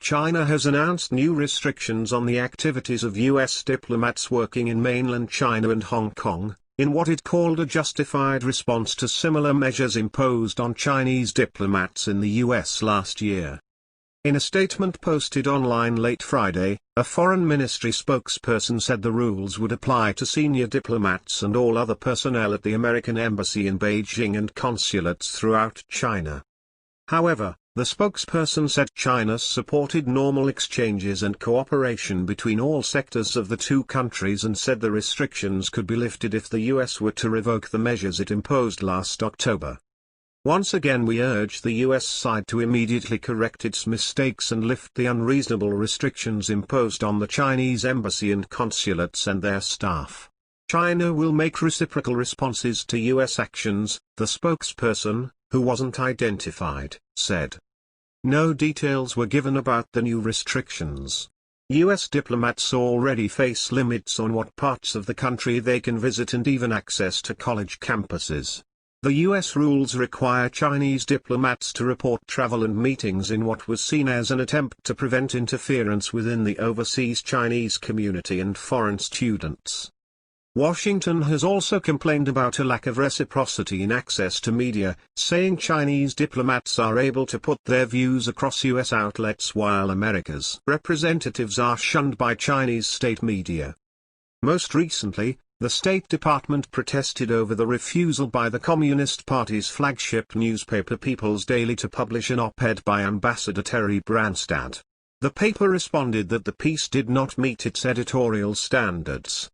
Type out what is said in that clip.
China has announced new restrictions on the activities of U.S. diplomats working in mainland China and Hong Kong, in what it called a justified response to similar measures imposed on Chinese diplomats in the U.S. last year. In a statement posted online late Friday, a foreign ministry spokesperson said the rules would apply to senior diplomats and all other personnel at the American embassy in Beijing and consulates throughout China. However, the spokesperson said China supported normal exchanges and cooperation between all sectors of the two countries and said the restrictions could be lifted if the U.S. were to revoke the measures it imposed last October. Once again, we urge the U.S. side to immediately correct its mistakes and lift the unreasonable restrictions imposed on the Chinese embassy and consulates and their staff. China will make reciprocal responses to U.S. actions, the spokesperson, who wasn't identified, said. No details were given about the new restrictions. U.S. diplomats already face limits on what parts of the country they can visit and even access to college campuses. The U.S. rules require Chinese diplomats to report travel and meetings in what was seen as an attempt to prevent interference within the overseas Chinese community and foreign students. Washington has also complained about a lack of reciprocity in access to media, saying Chinese diplomats are able to put their views across U.S. outlets while America's representatives are shunned by Chinese state media. Most recently, the State Department protested over the refusal by the Communist Party's flagship newspaper People's Daily to publish an op-ed by Ambassador Terry Branstad. The paper responded that the piece did not meet its editorial standards.